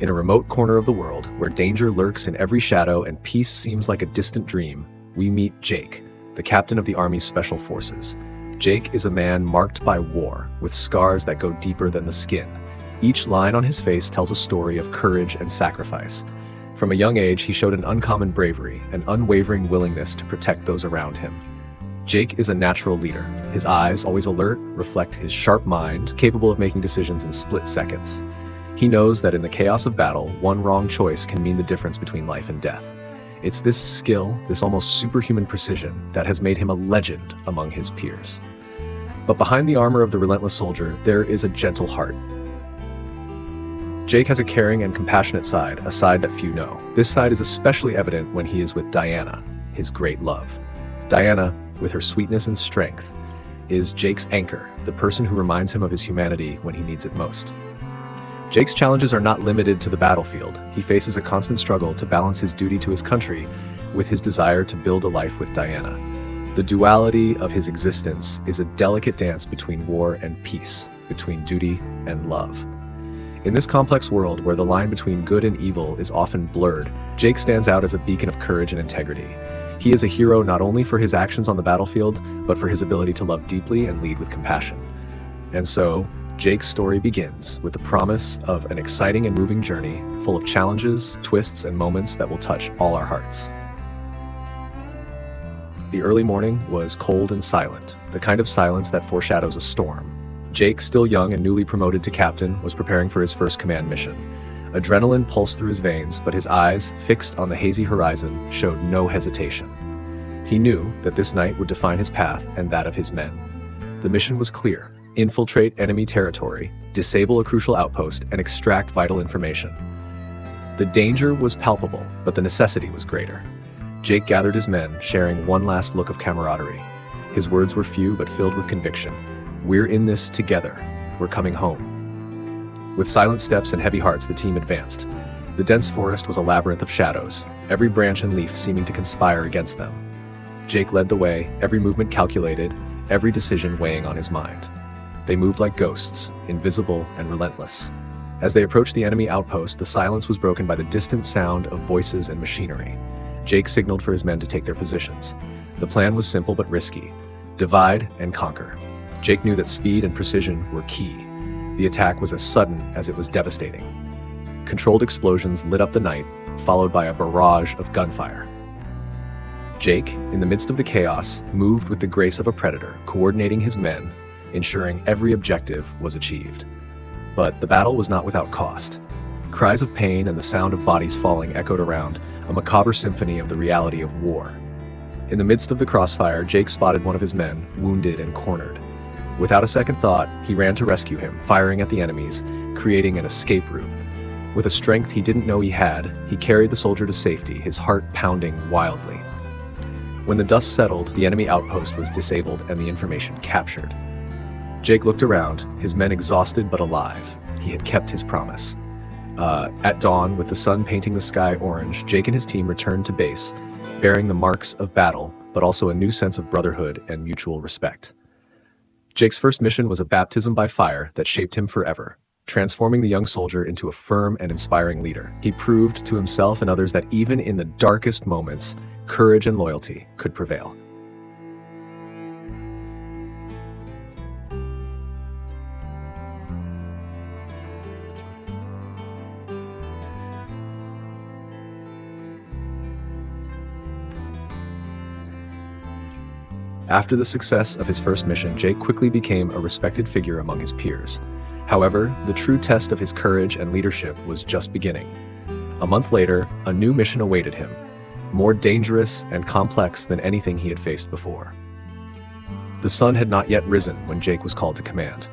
In a remote corner of the world, where danger lurks in every shadow and peace seems like a distant dream, we meet Jake, the captain of the Army's Special Forces. Jake is a man marked by war, with scars that go deeper than the skin. Each line on his face tells a story of courage and sacrifice. From a young age, he showed an uncommon bravery, an unwavering willingness to protect those around him. Jake is a natural leader. His eyes, always alert, reflect his sharp mind, capable of making decisions in split seconds. He knows that in the chaos of battle, one wrong choice can mean the difference between life and death. It's this skill, this almost superhuman precision, that has made him a legend among his peers. But behind the armor of the relentless soldier, there is a gentle heart. Jake has a caring and compassionate side, a side that few know. This side is especially evident when he is with Diana, his great love. Diana, with her sweetness and strength, is Jake's anchor, the person who reminds him of his humanity when he needs it most. Jake's challenges are not limited to the battlefield. He faces a constant struggle to balance his duty to his country with his desire to build a life with Diana. The duality of his existence is a delicate dance between war and peace, between duty and love. In this complex world where the line between good and evil is often blurred, Jake stands out as a beacon of courage and integrity. He is a hero not only for his actions on the battlefield, but for his ability to love deeply and lead with compassion. And so, Jake's story begins with the promise of an exciting and moving journey, full of challenges, twists, and moments that will touch all our hearts. The early morning was cold and silent, the kind of silence that foreshadows a storm. Jake, still young and newly promoted to captain, was preparing for his first command mission. Adrenaline pulsed through his veins, but his eyes, fixed on the hazy horizon, showed no hesitation. He knew that this night would define his path and that of his men. The mission was clear: infiltrate enemy territory, disable a crucial outpost, and extract vital information. The danger was palpable, but the necessity was greater. Jake gathered his men, sharing one last look of camaraderie. His words were few but filled with conviction. "We're in this together. We're coming home." With silent steps and heavy hearts, the team advanced. The dense forest was a labyrinth of shadows, every branch and leaf seeming to conspire against them. Jake led the way, every movement calculated, every decision weighing on his mind. They moved like ghosts, invisible and relentless. As they approached the enemy outpost, the silence was broken by the distant sound of voices and machinery. Jake signaled for his men to take their positions. The plan was simple but risky: divide and conquer. Jake knew that speed and precision were key. The attack was as sudden as it was devastating. Controlled explosions lit up the night, followed by a barrage of gunfire. Jake, in the midst of the chaos, moved with the grace of a predator, coordinating his men, ensuring every objective was achieved. But the battle was not without cost. Cries of pain and the sound of bodies falling echoed around, a macabre symphony of the reality of war. In the midst of the crossfire, Jake spotted one of his men, wounded and cornered. Without a second thought, he ran to rescue him, firing at the enemies, creating an escape route. With a strength he didn't know he had, he carried the soldier to safety, his heart pounding wildly. When the dust settled, the enemy outpost was disabled and the information captured. Jake looked around, his men exhausted but alive. He had kept his promise. At dawn, with the sun painting the sky orange, Jake and his team returned to base, bearing the marks of battle, but also a new sense of brotherhood and mutual respect. Jake's first mission was a baptism by fire that shaped him forever, transforming the young soldier into a firm and inspiring leader. He proved to himself and others that even in the darkest moments, courage and loyalty could prevail. After the success of his first mission, Jake quickly became a respected figure among his peers. However, the true test of his courage and leadership was just beginning. A month later, a new mission awaited him, more dangerous and complex than anything he had faced before. The sun had not yet risen when Jake was called to command.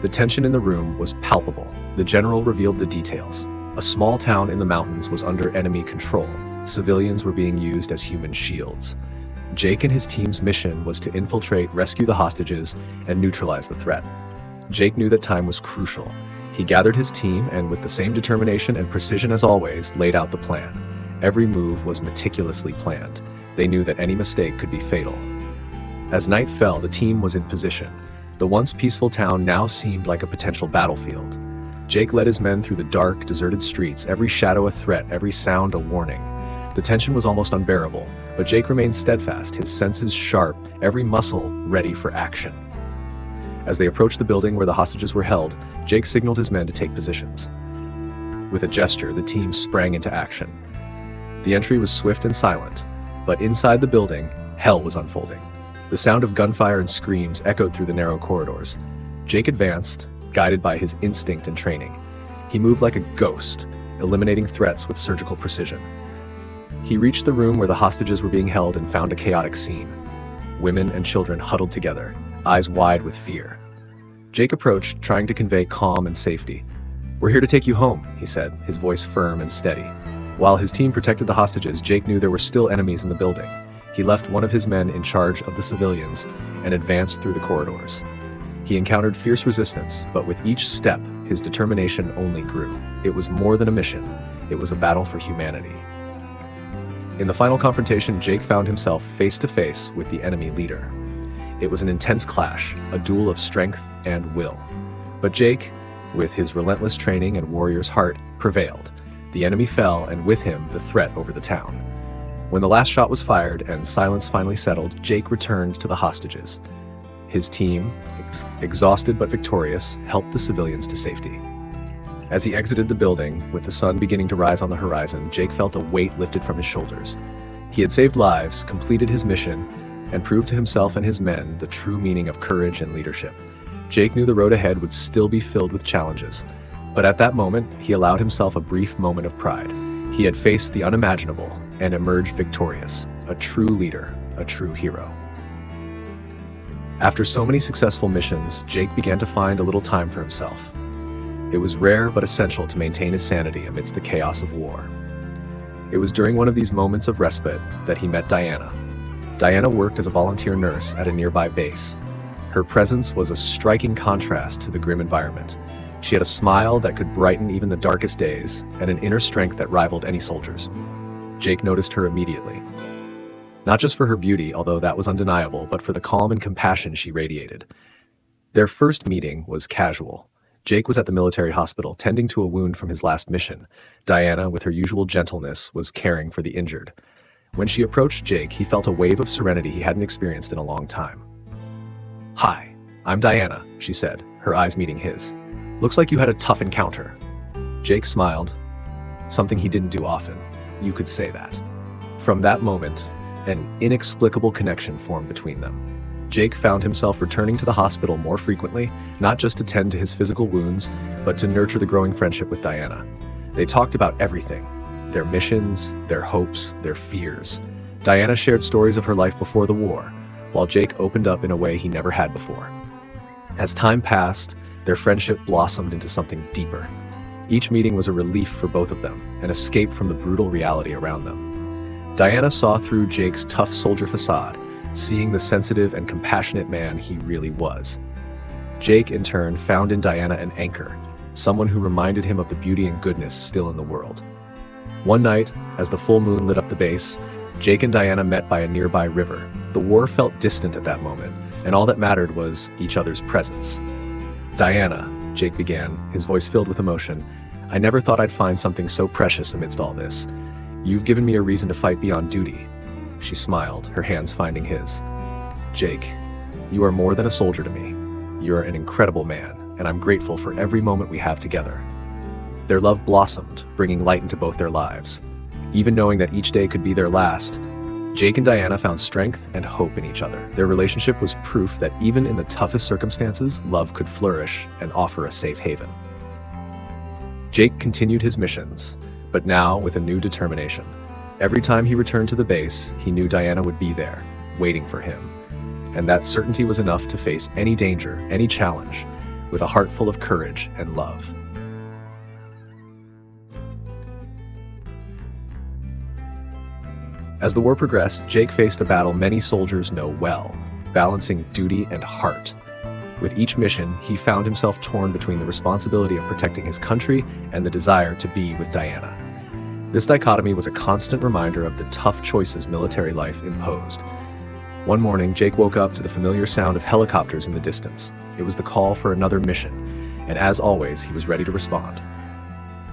The tension in the room was palpable. The general revealed the details. A small town in the mountains was under enemy control. Civilians were being used as human shields. Jake and his team's mission was to infiltrate, rescue the hostages, and neutralize the threat. Jake knew that time was crucial. He gathered his team and, with the same determination and precision as always, laid out the plan. Every move was meticulously planned. They knew that any mistake could be fatal. As night fell, the team was in position. The once peaceful town now seemed like a potential battlefield. Jake led his men through the dark, deserted streets, every shadow a threat, every sound a warning. The tension was almost unbearable, but Jake remained steadfast, his senses sharp, every muscle ready for action. As they approached the building where the hostages were held, Jake signaled his men to take positions. With a gesture, the team sprang into action. The entry was swift and silent, but inside the building, hell was unfolding. The sound of gunfire and screams echoed through the narrow corridors. Jake advanced, guided by his instinct and training. He moved like a ghost, eliminating threats with surgical precision. He reached the room where the hostages were being held and found a chaotic scene. Women and children huddled together, eyes wide with fear. Jake approached, trying to convey calm and safety. "We're here to take you home," he said, his voice firm and steady. While his team protected the hostages, Jake knew there were still enemies in the building. He left one of his men in charge of the civilians and advanced through the corridors. He encountered fierce resistance, but with each step, his determination only grew. It was more than a mission. It was a battle for humanity. In the final confrontation, Jake found himself face to face with the enemy leader. It was an intense clash, a duel of strength and will. But Jake, with his relentless training and warrior's heart, prevailed. The enemy fell, and with him, the threat over the town. When the last shot was fired and silence finally settled, Jake returned to the hostages. His team, exhausted but victorious, helped the civilians to safety. As he exited the building, with the sun beginning to rise on the horizon, Jake felt a weight lifted from his shoulders. He had saved lives, completed his mission, and proved to himself and his men the true meaning of courage and leadership. Jake knew the road ahead would still be filled with challenges, but at that moment, he allowed himself a brief moment of pride. He had faced the unimaginable and emerged victorious, a true leader, a true hero. After so many successful missions, Jake began to find a little time for himself. It was rare but essential to maintain his sanity amidst the chaos of war. It was during one of these moments of respite that he met Diana. Diana worked as a volunteer nurse at a nearby base. Her presence was a striking contrast to the grim environment. She had a smile that could brighten even the darkest days, and an inner strength that rivaled any soldier's. Jake noticed her immediately. Not just for her beauty, although that was undeniable, but for the calm and compassion she radiated. Their first meeting was casual. Jake was at the military hospital, tending to a wound from his last mission. Diana, with her usual gentleness, was caring for the injured. When she approached Jake, he felt a wave of serenity he hadn't experienced in a long time. "Hi, I'm Diana," she said, her eyes meeting his. "Looks like you had a tough encounter." Jake smiled, something he didn't do often. You could say that. From that moment, an inexplicable connection formed between them. Jake found himself returning to the hospital more frequently, not just to tend to his physical wounds, but to nurture the growing friendship with Diana. They talked about everything: their missions, their hopes, their fears. Diana shared stories of her life before the war, while Jake opened up in a way he never had before. As time passed, their friendship blossomed into something deeper. Each meeting was a relief for both of them, an escape from the brutal reality around them. Diana saw through Jake's tough soldier facade, seeing the sensitive and compassionate man he really was. Jake, in turn, found in Diana an anchor, someone who reminded him of the beauty and goodness still in the world. One night, as the full moon lit up the base, Jake and Diana met by a nearby river. The war felt distant at that moment, and all that mattered was each other's presence. "Diana," Jake began, his voice filled with emotion, "I never thought I'd find something so precious amidst all this. You've given me a reason to fight beyond duty." She smiled, her hands finding his. "Jake, you are more than a soldier to me. You're an incredible man, and I'm grateful for every moment we have together." Their love blossomed, bringing light into both their lives. Even knowing that each day could be their last, Jake and Diana found strength and hope in each other. Their relationship was proof that even in the toughest circumstances, love could flourish and offer a safe haven. Jake continued his missions, but now with a new determination. Every time he returned to the base, he knew Diana would be there, waiting for him. And that certainty was enough to face any danger, any challenge, with a heart full of courage and love. As the war progressed, Jake faced a battle many soldiers know well, balancing duty and heart. With each mission, he found himself torn between the responsibility of protecting his country and the desire to be with Diana. This dichotomy was a constant reminder of the tough choices military life imposed. One morning, Jake woke up to the familiar sound of helicopters in the distance. It was the call for another mission, and as always, he was ready to respond.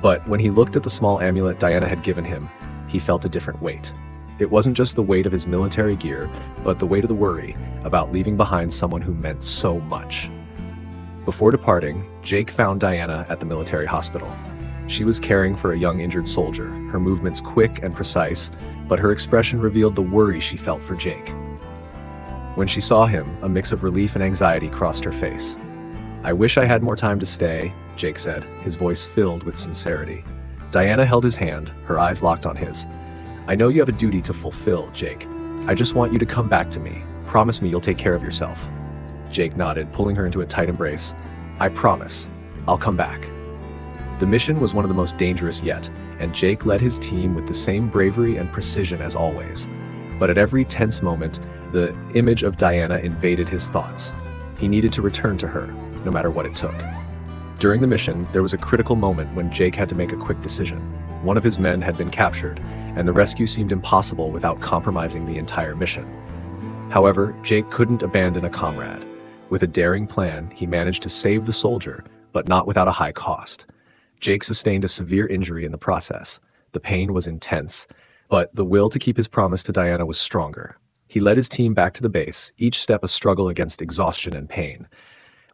But when he looked at the small amulet Diana had given him, he felt a different weight. It wasn't just the weight of his military gear, but the weight of the worry about leaving behind someone who meant so much. Before departing, Jake found Diana at the military hospital. She was caring for a young injured soldier, her movements quick and precise, but her expression revealed the worry she felt for Jake. When she saw him, a mix of relief and anxiety crossed her face. "I wish I had more time to stay," Jake said, his voice filled with sincerity. Diana held his hand, her eyes locked on his. "I know you have a duty to fulfill, Jake. I just want you to come back to me. Promise me you'll take care of yourself." Jake nodded, pulling her into a tight embrace. "I promise. I'll come back." The mission was one of the most dangerous yet, and Jake led his team with the same bravery and precision as always. But at every tense moment, the image of Diana invaded his thoughts. He needed to return to her, no matter what it took. During the mission, there was a critical moment when Jake had to make a quick decision. One of his men had been captured, and the rescue seemed impossible without compromising the entire mission. However, Jake couldn't abandon a comrade. With a daring plan, he managed to save the soldier, but not without a high cost. Jake sustained a severe injury in the process. The pain was intense, but the will to keep his promise to Diana was stronger. He led his team back to the base, each step a struggle against exhaustion and pain.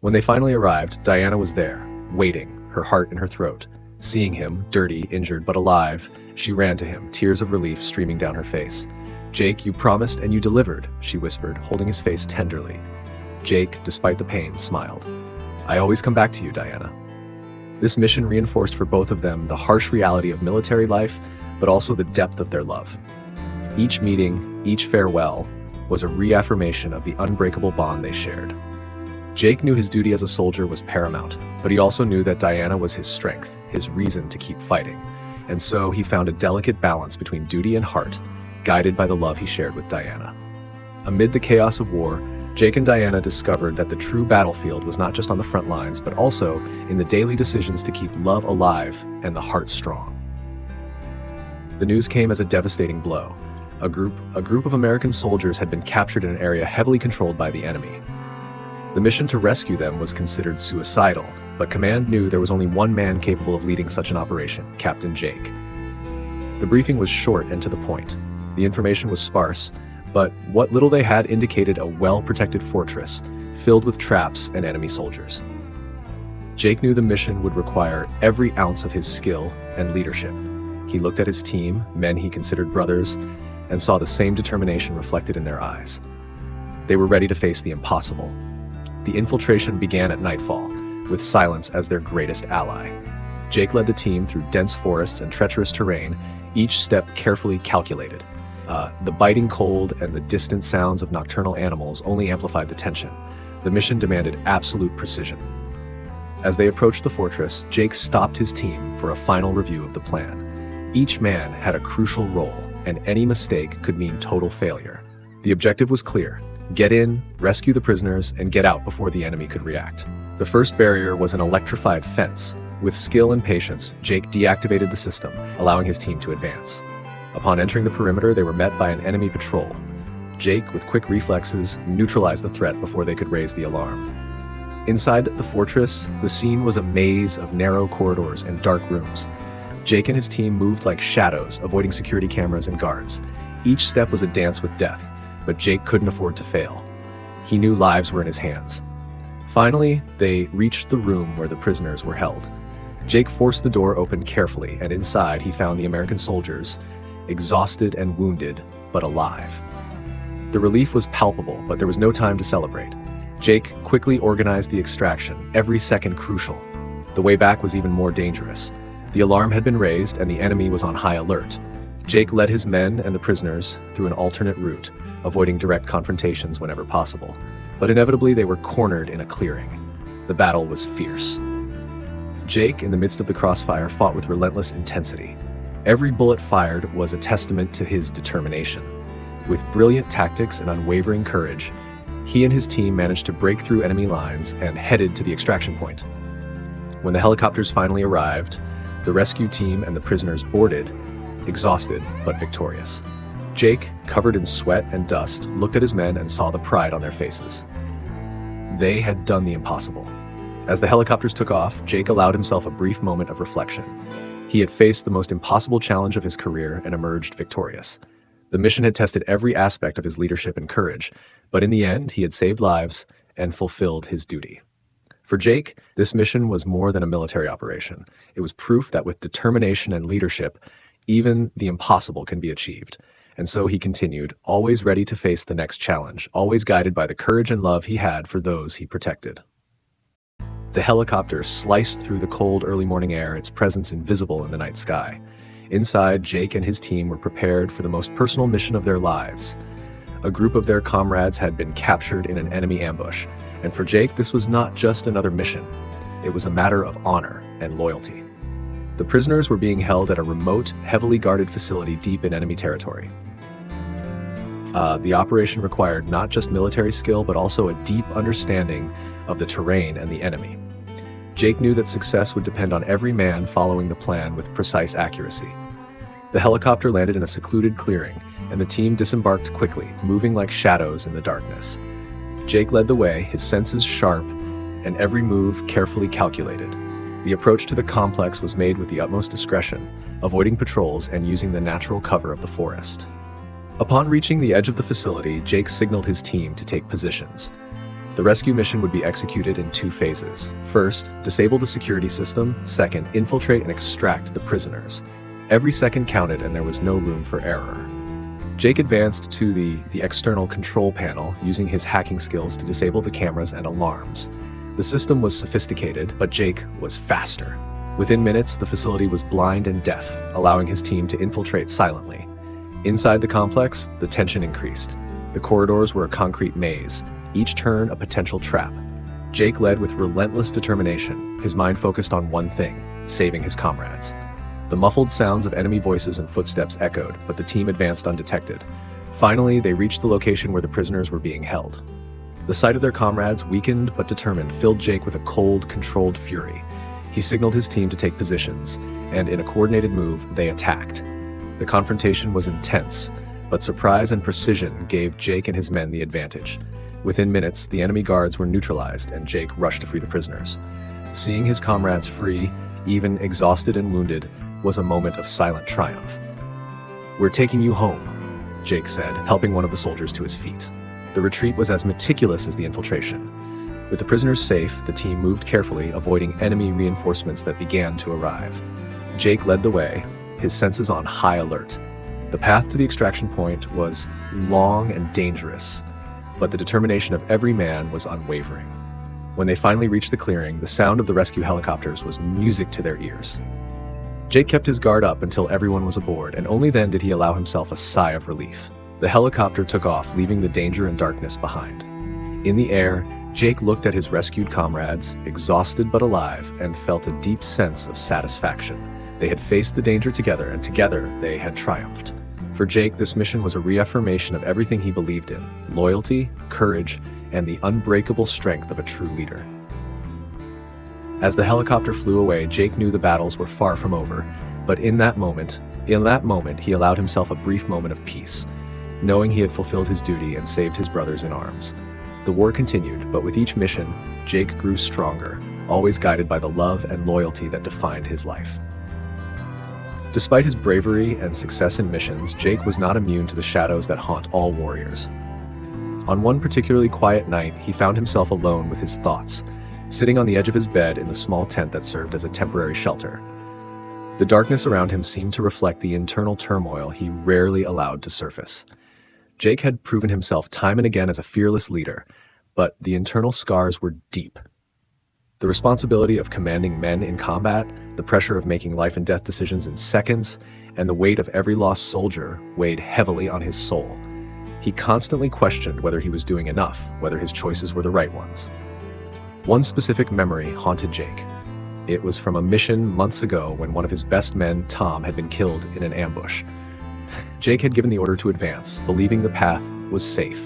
When they finally arrived, Diana was there, waiting, her heart in her throat. Seeing him, dirty, injured, but alive, she ran to him, tears of relief streaming down her face. "Jake, you promised and you delivered," she whispered, holding his face tenderly. Jake, despite the pain, smiled. "I always come back to you, Diana." This mission reinforced for both of them the harsh reality of military life, but also the depth of their love. Each meeting, each farewell, was a reaffirmation of the unbreakable bond they shared. Jake knew his duty as a soldier was paramount, but he also knew that Diana was his strength, his reason to keep fighting. And so he found a delicate balance between duty and heart, guided by the love he shared with Diana. Amid the chaos of war, Jake and Diana discovered that the true battlefield was not just on the front lines, but also in the daily decisions to keep love alive and the heart strong. The news came as a devastating blow. A group of American soldiers had been captured in an area heavily controlled by the enemy. The mission to rescue them was considered suicidal, but command knew there was only one man capable of leading such an operation, Captain Jake. The briefing was short and to the point. The information was sparse, but what little they had indicated a well-protected fortress filled with traps and enemy soldiers. Jake knew the mission would require every ounce of his skill and leadership. He looked at his team, men he considered brothers, and saw the same determination reflected in their eyes. They were ready to face the impossible. The infiltration began at nightfall, with silence as their greatest ally. Jake led the team through dense forests and treacherous terrain, each step carefully calculated. The biting cold and the distant sounds of nocturnal animals only amplified the tension. The mission demanded absolute precision. As they approached the fortress, Jake stopped his team for a final review of the plan. Each man had a crucial role, and any mistake could mean total failure. The objective was clear: get in, rescue the prisoners, and get out before the enemy could react. The first barrier was an electrified fence. With skill and patience, Jake deactivated the system, allowing his team to advance. Upon entering the perimeter, they were met by an enemy patrol. Jake, with quick reflexes, neutralized the threat before they could raise the alarm. Inside the fortress, the scene was a maze of narrow corridors and dark rooms. Jake and his team moved like shadows, avoiding security cameras and guards. Each step was a dance with death, but Jake couldn't afford to fail. He knew lives were in his hands. Finally, they reached the room where the prisoners were held. Jake forced the door open carefully, and inside he found the American soldiers, exhausted and wounded, but alive. The relief was palpable, but there was no time to celebrate. Jake quickly organized the extraction, every second crucial. The way back was even more dangerous. The alarm had been raised, and the enemy was on high alert. Jake led his men and the prisoners through an alternate route, avoiding direct confrontations whenever possible. But inevitably, they were cornered in a clearing. The battle was fierce. Jake, in the midst of the crossfire, fought with relentless intensity. Every bullet fired was a testament to his determination. With brilliant tactics and unwavering courage, he and his team managed to break through enemy lines and headed to the extraction point. When the helicopters finally arrived, the rescue team and the prisoners boarded, exhausted but victorious. Jake, covered in sweat and dust, looked at his men and saw the pride on their faces. They had done the impossible. As the helicopters took off, Jake allowed himself a brief moment of reflection. He had faced the most impossible challenge of his career and emerged victorious. The mission had tested every aspect of his leadership and courage, but in the end, he had saved lives and fulfilled his duty. For Jake, this mission was more than a military operation. It was proof that with determination and leadership, even the impossible can be achieved. And so he continued, always ready to face the next challenge, always guided by the courage and love he had for those he protected. The helicopter sliced through the cold early morning air, its presence invisible in the night sky. Inside, Jake and his team were prepared for the most personal mission of their lives. A group of their comrades had been captured in an enemy ambush, and for Jake, this was not just another mission. It was a matter of honor and loyalty. The prisoners were being held at a remote, heavily guarded facility deep in enemy territory. The operation required not just military skill, but also a deep understanding of the terrain and the enemy. Jake knew that success would depend on every man following the plan with precise accuracy. The helicopter landed in a secluded clearing, and the team disembarked quickly, moving like shadows in the darkness. Jake led the way, his senses sharp, and every move carefully calculated. The approach to the complex was made with the utmost discretion, avoiding patrols and using the natural cover of the forest. Upon reaching the edge of the facility, Jake signaled his team to take positions. The rescue mission would be executed in 2 phases. First, disable the security system. Second, infiltrate and extract the prisoners. Every second counted, and there was no room for error. Jake advanced to the external control panel, using his hacking skills to disable the cameras and alarms. The system was sophisticated, but Jake was faster. Within minutes, the facility was blind and deaf, allowing his team to infiltrate silently. Inside the complex, the tension increased. The corridors were a concrete maze, each turn a potential trap. Jake led with relentless determination, his mind focused on one thing: saving his comrades. The muffled sounds of enemy voices and footsteps echoed, but the team advanced undetected. Finally, they reached the location where the prisoners were being held. The sight of their comrades, weakened but determined, filled Jake with a cold, controlled fury. He signaled his team to take positions, and in a coordinated move, they attacked. The confrontation was intense, but surprise and precision gave Jake and his men the advantage. Within minutes, the enemy guards were neutralized, and Jake rushed to free the prisoners. Seeing his comrades free, even exhausted and wounded, was a moment of silent triumph. "We're taking you home," Jake said, helping one of the soldiers to his feet. The retreat was as meticulous as the infiltration. With the prisoners safe, the team moved carefully, avoiding enemy reinforcements that began to arrive. Jake led the way, his senses on high alert. The path to the extraction point was long and dangerous, but the determination of every man was unwavering. When they finally reached the clearing, the sound of the rescue helicopters was music to their ears. Jake kept his guard up until everyone was aboard, and only then did he allow himself a sigh of relief. The helicopter took off, leaving the danger and darkness behind. In the air, Jake looked at his rescued comrades, exhausted but alive, and felt a deep sense of satisfaction. They had faced the danger together, and together they had triumphed. For Jake, this mission was a reaffirmation of everything he believed in: loyalty, courage, and the unbreakable strength of a true leader. As the helicopter flew away, Jake knew the battles were far from over, but in that moment, he allowed himself a brief moment of peace, knowing he had fulfilled his duty and saved his brothers in arms. The war continued, but with each mission, Jake grew stronger, always guided by the love and loyalty that defined his life. Despite his bravery and success in missions, Jake was not immune to the shadows that haunt all warriors. On one particularly quiet night, he found himself alone with his thoughts, sitting on the edge of his bed in the small tent that served as a temporary shelter. The darkness around him seemed to reflect the internal turmoil he rarely allowed to surface. Jake had proven himself time and again as a fearless leader, but the internal scars were deep. The responsibility of commanding men in combat, the pressure of making life and death decisions in seconds, and the weight of every lost soldier weighed heavily on his soul. He constantly questioned whether he was doing enough, whether his choices were the right ones. One specific memory haunted Jake. It was from a mission months ago when one of his best men, Tom, had been killed in an ambush. Jake had given the order to advance, believing the path was safe.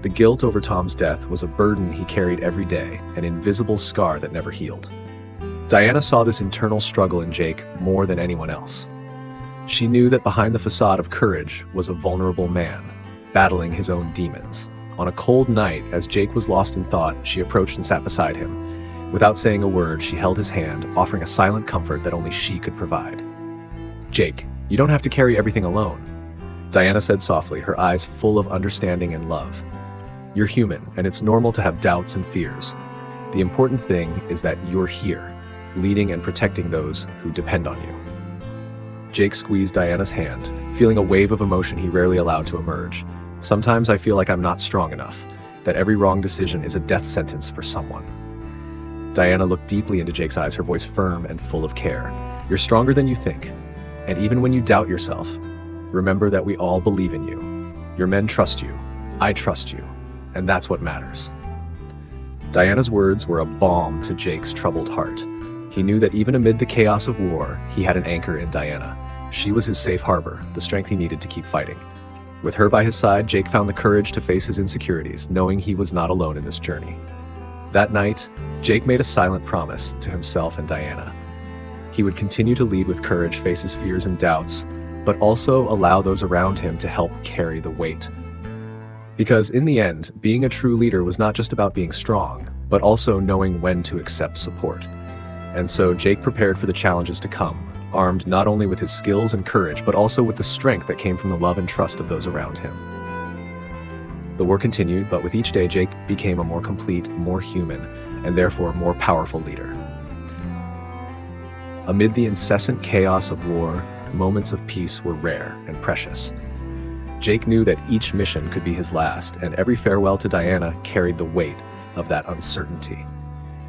The guilt over Tom's death was a burden he carried every day, an invisible scar that never healed. Diana saw this internal struggle in Jake more than anyone else. She knew that behind the facade of courage was a vulnerable man, battling his own demons. On a cold night, as Jake was lost in thought, she approached and sat beside him. Without saying a word, she held his hand, offering a silent comfort that only she could provide. "Jake, you don't have to carry everything alone," Diana said softly, her eyes full of understanding and love. "You're human, and it's normal to have doubts and fears. The important thing is that you're here, leading and protecting those who depend on you." Jake squeezed Diana's hand, feeling a wave of emotion he rarely allowed to emerge. "Sometimes I feel like I'm not strong enough, that every wrong decision is a death sentence for someone." Diana looked deeply into Jake's eyes, her voice firm and full of care. "You're stronger than you think. And even when you doubt yourself, remember that we all believe in you. Your men trust you. I trust you. And that's what matters." Diana's words were a balm to Jake's troubled heart. He knew that even amid the chaos of war, he had an anchor in Diana. She was his safe harbor, the strength he needed to keep fighting. With her by his side, Jake found the courage to face his insecurities, knowing he was not alone in this journey. That night, Jake made a silent promise to himself and Diana. He would continue to lead with courage, face his fears and doubts, but also allow those around him to help carry the weight. Because in the end, being a true leader was not just about being strong, but also knowing when to accept support. And so Jake prepared for the challenges to come, armed not only with his skills and courage, but also with the strength that came from the love and trust of those around him. The war continued, but with each day Jake became a more complete, more human, and therefore more powerful leader. Amid the incessant chaos of war, moments of peace were rare and precious. Jake knew that each mission could be his last, and every farewell to Diana carried the weight of that uncertainty.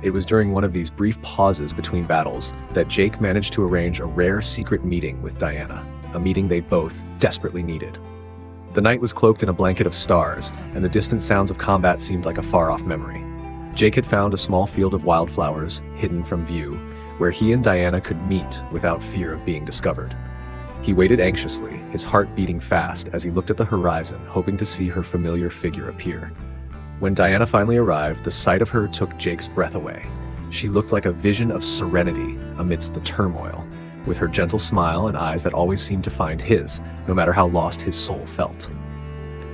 It was during one of these brief pauses between battles that Jake managed to arrange a rare secret meeting with Diana, a meeting they both desperately needed. The night was cloaked in a blanket of stars, and the distant sounds of combat seemed like a far-off memory. Jake had found a small field of wildflowers, hidden from view, where he and Diana could meet without fear of being discovered. He waited anxiously, his heart beating fast as he looked at the horizon, hoping to see her familiar figure appear. When Diana finally arrived, the sight of her took Jake's breath away. She looked like a vision of serenity amidst the turmoil, with her gentle smile and eyes that always seemed to find his, no matter how lost his soul felt.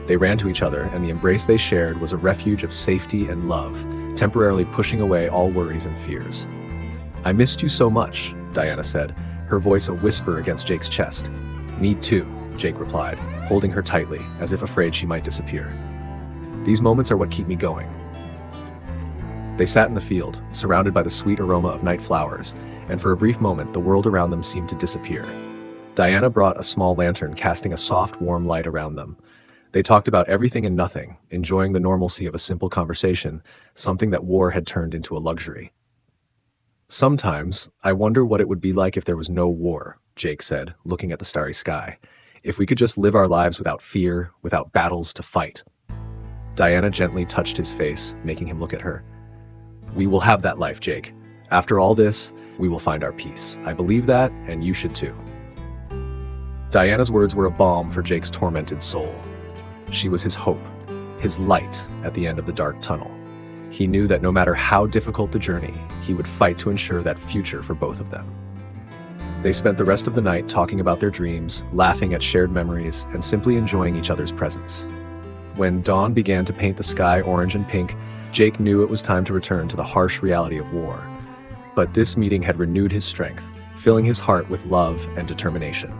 They ran to each other, and the embrace they shared was a refuge of safety and love, temporarily pushing away all worries and fears. "I missed you so much," Diana said, her voice a whisper against Jake's chest. "Me too," Jake replied, holding her tightly, as if afraid she might disappear. "These moments are what keep me going." They sat in the field, surrounded by the sweet aroma of night flowers, and for a brief moment the world around them seemed to disappear. Diana brought a small lantern, casting a soft, warm light around them. They talked about everything and nothing, enjoying the normalcy of a simple conversation, something that war had turned into a luxury. "Sometimes, I wonder what it would be like if there was no war," Jake said, looking at the starry sky. "If we could just live our lives without fear, without battles to fight." Diana gently touched his face, making him look at her. "We will have that life, Jake. After all this, we will find our peace. I believe that, and you should too." Diana's words were a balm for Jake's tormented soul. She was his hope, his light at the end of the dark tunnel. He knew that no matter how difficult the journey, he would fight to ensure that future for both of them. They spent the rest of the night talking about their dreams, laughing at shared memories, and simply enjoying each other's presence. When dawn began to paint the sky orange and pink, Jake knew it was time to return to the harsh reality of war. But this meeting had renewed his strength, filling his heart with love and determination.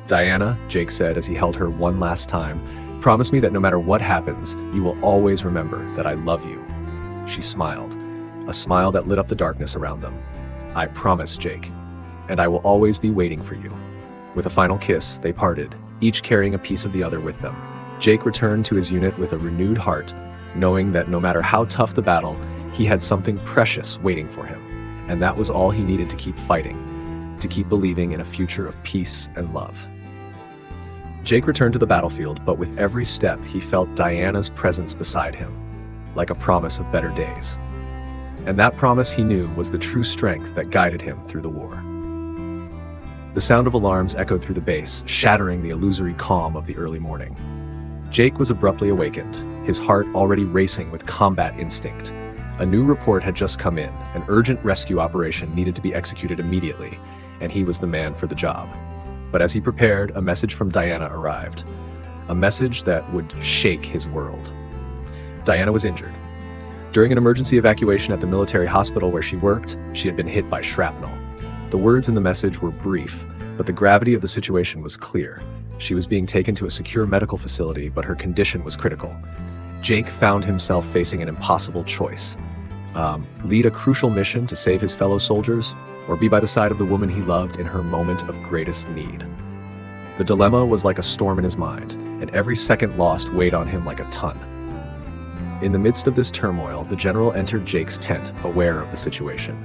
"Diana," Jake said as he held her one last time, "promise me that no matter what happens, you will always remember that I love you." She smiled, a smile that lit up the darkness around them. "I promise, Jake, and I will always be waiting for you." With a final kiss, they parted, each carrying a piece of the other with them. Jake returned to his unit with a renewed heart, knowing that no matter how tough the battle, he had something precious waiting for him. And that was all he needed to keep fighting, to keep believing in a future of peace and love. Jake returned to the battlefield, but with every step he felt Diana's presence beside him, like a promise of better days. And that promise, he knew, was the true strength that guided him through the war. The sound of alarms echoed through the base, shattering the illusory calm of the early morning. Jake was abruptly awakened, his heart already racing with combat instinct. A new report had just come in. An urgent rescue operation needed to be executed immediately, and he was the man for the job. But as he prepared, a message from Diana arrived. A message that would shake his world. Diana was injured. During an emergency evacuation at the military hospital where she worked, she had been hit by shrapnel. The words in the message were brief, but the gravity of the situation was clear. She was being taken to a secure medical facility, but her condition was critical. Jake found himself facing an impossible choice. Lead a crucial mission to save his fellow soldiers, or be by the side of the woman he loved in her moment of greatest need. The dilemma was like a storm in his mind, and every second lost weighed on him like a ton. In the midst of this turmoil, the general entered Jake's tent, aware of the situation.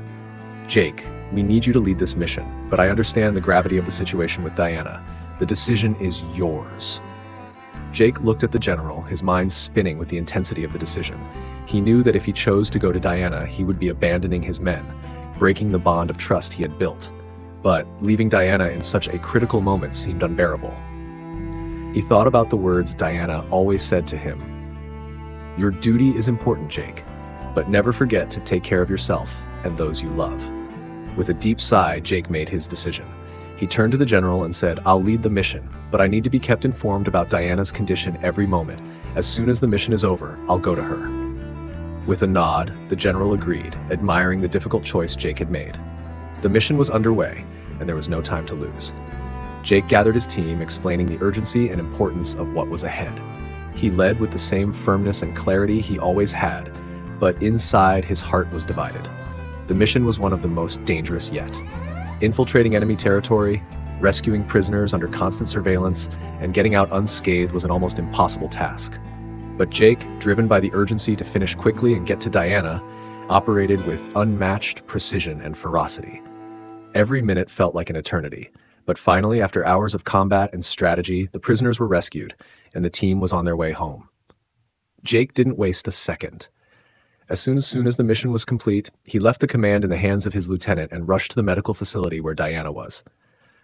"Jake, we need you to lead this mission, but I understand the gravity of the situation with Diana. The decision is yours." Jake looked at the general, his mind spinning with the intensity of the decision. He knew that if he chose to go to Diana, he would be abandoning his men, breaking the bond of trust he had built. But leaving Diana in such a critical moment seemed unbearable. He thought about the words Diana always said to him. "Your duty is important, Jake, but never forget to take care of yourself and those you love." With a deep sigh, Jake made his decision. He turned to the general and said, "I'll lead the mission, but I need to be kept informed about Diana's condition every moment. As soon as the mission is over, I'll go to her." With a nod, the general agreed, admiring the difficult choice Jake had made. The mission was underway, and there was no time to lose. Jake gathered his team, explaining the urgency and importance of what was ahead. He led with the same firmness and clarity he always had, but inside his heart was divided. The mission was one of the most dangerous yet. Infiltrating enemy territory, rescuing prisoners under constant surveillance, and getting out unscathed was an almost impossible task. But Jake, driven by the urgency to finish quickly and get to Diana, operated with unmatched precision and ferocity. Every minute felt like an eternity, but finally, after hours of combat and strategy, the prisoners were rescued, and the team was on their way home. Jake didn't waste a second. As soon as the mission was complete, he left the command in the hands of his lieutenant and rushed to the medical facility where Diana was.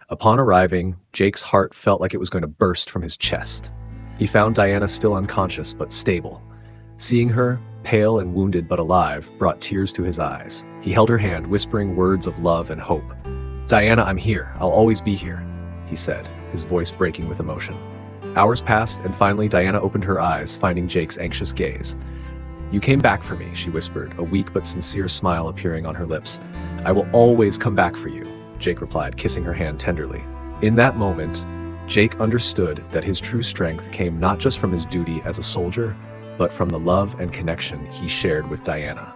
Upon arriving, Jake's heart felt like it was going to burst from his chest. He found Diana still unconscious but stable. Seeing her, pale and wounded but alive, brought tears to his eyes. He held her hand, whispering words of love and hope. "Diana, I'm here. I'll always be here," he said, his voice breaking with emotion. Hours passed, and finally Diana opened her eyes, finding Jake's anxious gaze. "You came back for me," she whispered, a weak but sincere smile appearing on her lips. "I will always come back for you," Jake replied, kissing her hand tenderly. In that moment, Jake understood that his true strength came not just from his duty as a soldier, but from the love and connection he shared with Diana.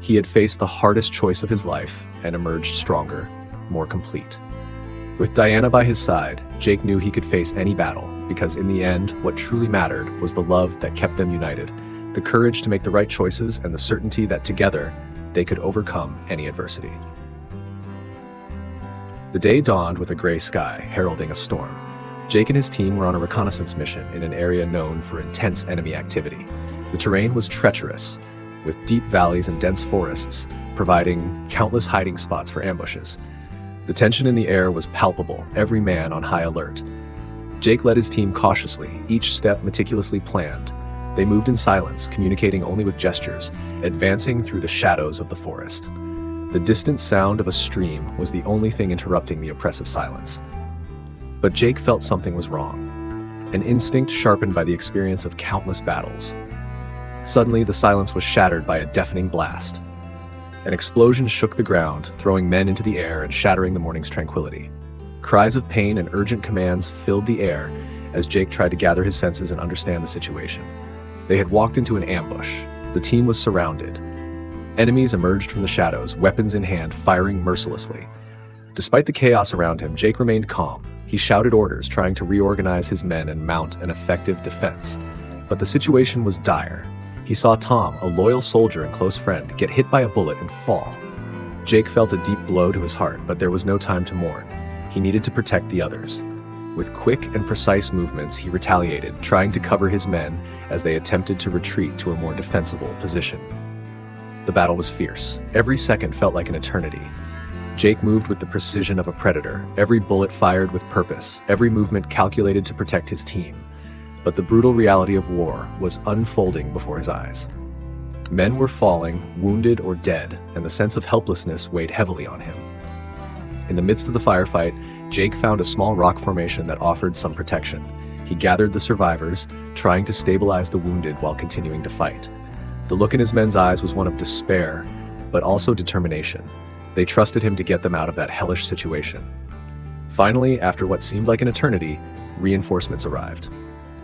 He had faced the hardest choice of his life and emerged stronger, more complete. With Diana by his side, Jake knew he could face any battle, because in the end, what truly mattered was the love that kept them united, the courage to make the right choices, and the certainty that together, they could overcome any adversity. The day dawned with a gray sky, heralding a storm. Jake and his team were on a reconnaissance mission in an area known for intense enemy activity. The terrain was treacherous, with deep valleys and dense forests, providing countless hiding spots for ambushes. The tension in the air was palpable, every man on high alert. Jake led his team cautiously, each step meticulously planned. They moved in silence, communicating only with gestures, advancing through the shadows of the forest. The distant sound of a stream was the only thing interrupting the oppressive silence. But Jake felt something was wrong, an instinct sharpened by the experience of countless battles. Suddenly, the silence was shattered by a deafening blast. An explosion shook the ground, throwing men into the air and shattering the morning's tranquility. Cries of pain and urgent commands filled the air as Jake tried to gather his senses and understand the situation. They had walked into an ambush. The team was surrounded. Enemies emerged from the shadows, weapons in hand, firing mercilessly. Despite the chaos around him, Jake remained calm. He shouted orders, trying to reorganize his men and mount an effective defense. But the situation was dire. He saw Tom, a loyal soldier and close friend, get hit by a bullet and fall. Jake felt a deep blow to his heart, but there was no time to mourn. He needed to protect the others. With quick and precise movements, he retaliated, trying to cover his men as they attempted to retreat to a more defensible position. The battle was fierce. Every second felt like an eternity. Jake moved with the precision of a predator, every bullet fired with purpose, every movement calculated to protect his team. But the brutal reality of war was unfolding before his eyes. Men were falling, wounded or dead, and the sense of helplessness weighed heavily on him. In the midst of the firefight, Jake found a small rock formation that offered some protection. He gathered the survivors, trying to stabilize the wounded while continuing to fight. The look in his men's eyes was one of despair, but also determination. They trusted him to get them out of that hellish situation. Finally, after what seemed like an eternity, reinforcements arrived.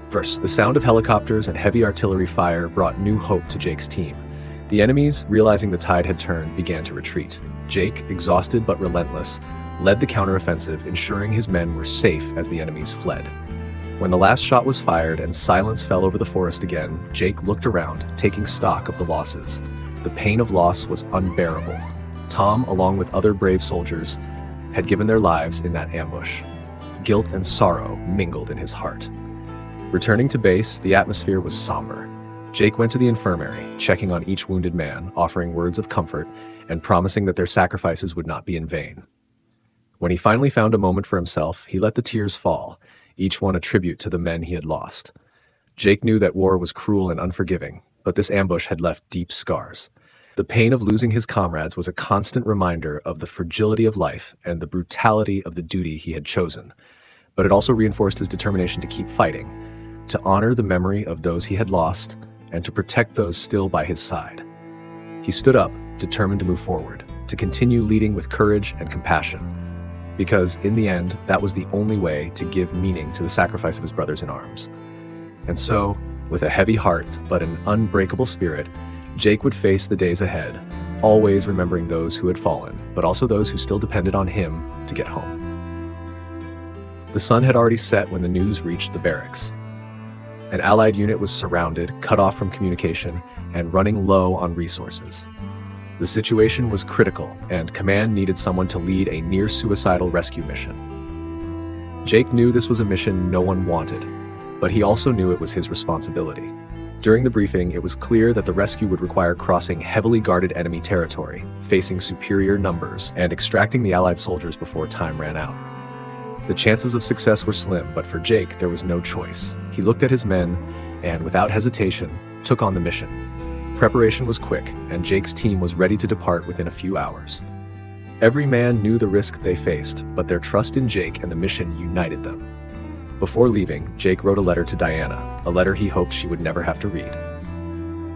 First, the sound of helicopters and heavy artillery fire brought new hope to Jake's team. The enemies, realizing the tide had turned, began to retreat. Jake, exhausted but relentless, led the counteroffensive, ensuring his men were safe as the enemies fled. When the last shot was fired and silence fell over the forest again, Jake looked around, taking stock of the losses. The pain of loss was unbearable. Tom, along with other brave soldiers, had given their lives in that ambush. Guilt and sorrow mingled in his heart. Returning to base, the atmosphere was somber. Jake went to the infirmary, checking on each wounded man, offering words of comfort, and promising that their sacrifices would not be in vain. When he finally found a moment for himself, he let the tears fall, each one a tribute to the men he had lost. Jake knew that war was cruel and unforgiving, but this ambush had left deep scars. The pain of losing his comrades was a constant reminder of the fragility of life and the brutality of the duty he had chosen. But it also reinforced his determination to keep fighting, to honor the memory of those he had lost, and to protect those still by his side. He stood up, determined to move forward, to continue leading with courage and compassion. Because, in the end, that was the only way to give meaning to the sacrifice of his brothers in arms. And so, with a heavy heart but an unbreakable spirit, Jake would face the days ahead, always remembering those who had fallen, but also those who still depended on him to get home. The sun had already set when the news reached the barracks. An Allied unit was surrounded, cut off from communication, and running low on resources. The situation was critical, and command needed someone to lead a near-suicidal rescue mission. Jake knew this was a mission no one wanted, but he also knew it was his responsibility. During the briefing, it was clear that the rescue would require crossing heavily guarded enemy territory, facing superior numbers, and extracting the Allied soldiers before time ran out. The chances of success were slim, but for Jake, there was no choice. He looked at his men, and without hesitation, took on the mission. Preparation was quick, and Jake's team was ready to depart within a few hours. Every man knew the risk they faced, but their trust in Jake and the mission united them. Before leaving, Jake wrote a letter to Diana, a letter he hoped she would never have to read.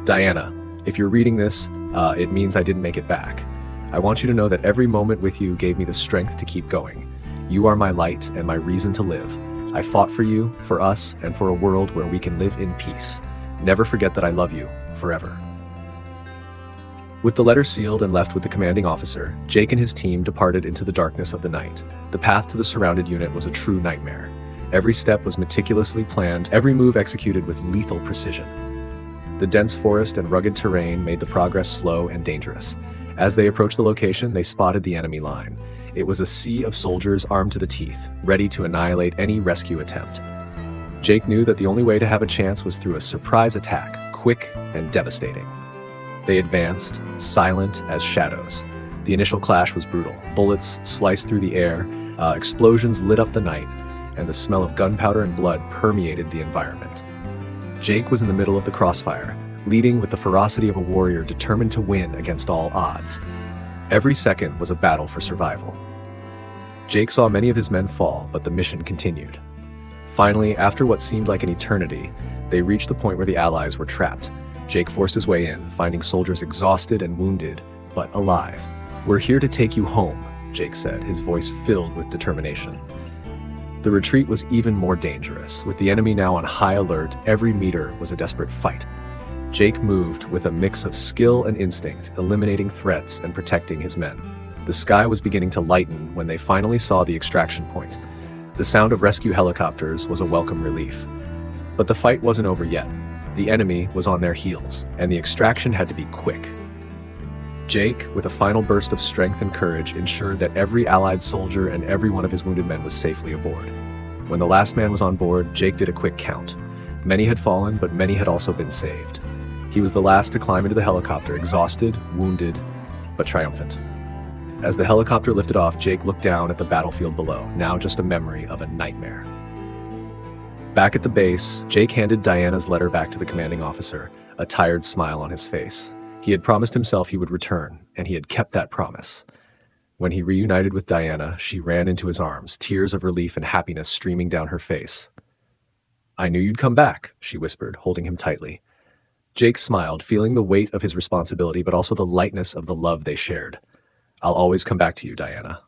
Diana, if you're reading this, it means I didn't make it back. I want you to know that every moment with you gave me the strength to keep going. You are my light and my reason to live. I fought for you, for us, and for a world where we can live in peace. Never forget that I love you, forever. With the letter sealed and left with the commanding officer, Jake and his team departed into the darkness of the night. The path to the surrounded unit was a true nightmare. Every step was meticulously planned, every move executed with lethal precision. The dense forest and rugged terrain made the progress slow and dangerous. As they approached the location, they spotted the enemy line. It was a sea of soldiers armed to the teeth, ready to annihilate any rescue attempt. Jake knew that the only way to have a chance was through a surprise attack, quick and devastating. They advanced, silent as shadows. The initial clash was brutal. Bullets sliced through the air, explosions lit up the night, and the smell of gunpowder and blood permeated the environment. Jake was in the middle of the crossfire, leading with the ferocity of a warrior determined to win against all odds. Every second was a battle for survival. Jake saw many of his men fall, but the mission continued. Finally, after what seemed like an eternity, they reached the point where the Allies were trapped. Jake forced his way in, finding soldiers exhausted and wounded, but alive. "We're here to take you home," Jake said, his voice filled with determination. The retreat was even more dangerous. With the enemy now on high alert, every meter was a desperate fight. Jake moved with a mix of skill and instinct, eliminating threats and protecting his men. The sky was beginning to lighten when they finally saw the extraction point. The sound of rescue helicopters was a welcome relief. But the fight wasn't over yet. The enemy was on their heels, and the extraction had to be quick. Jake, with a final burst of strength and courage, ensured that every Allied soldier and every one of his wounded men was safely aboard. When the last man was on board, Jake did a quick count. Many had fallen, but many had also been saved. He was the last to climb into the helicopter, exhausted, wounded, but triumphant. As the helicopter lifted off, Jake looked down at the battlefield below, now just a memory of a nightmare. Back at the base, Jake handed Diana's letter back to the commanding officer, a tired smile on his face. He had promised himself he would return, and he had kept that promise. When he reunited with Diana, she ran into his arms, tears of relief and happiness streaming down her face. "I knew you'd come back," she whispered, holding him tightly. Jake smiled, feeling the weight of his responsibility but also the lightness of the love they shared. "I'll always come back to you, Diana."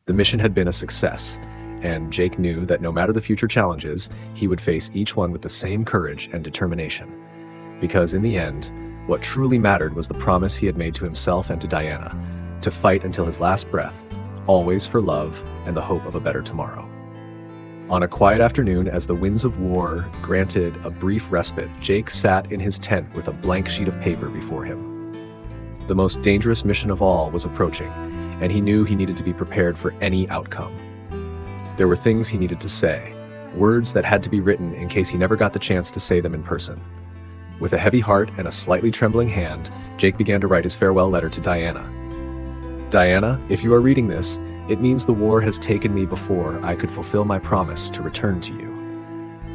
The mission had been a success, and Jake knew that no matter the future challenges, he would face each one with the same courage and determination. Because in the end, what truly mattered was the promise he had made to himself and to Diana, to fight until his last breath, always for love and the hope of a better tomorrow. On a quiet afternoon, as the winds of war granted a brief respite, Jake sat in his tent with a blank sheet of paper before him. The most dangerous mission of all was approaching, and he knew he needed to be prepared for any outcome. There were things he needed to say, words that had to be written in case he never got the chance to say them in person. With a heavy heart and a slightly trembling hand, Jake began to write his farewell letter to Diana. "Diana, if you are reading this, it means the war has taken me before I could fulfill my promise to return to you.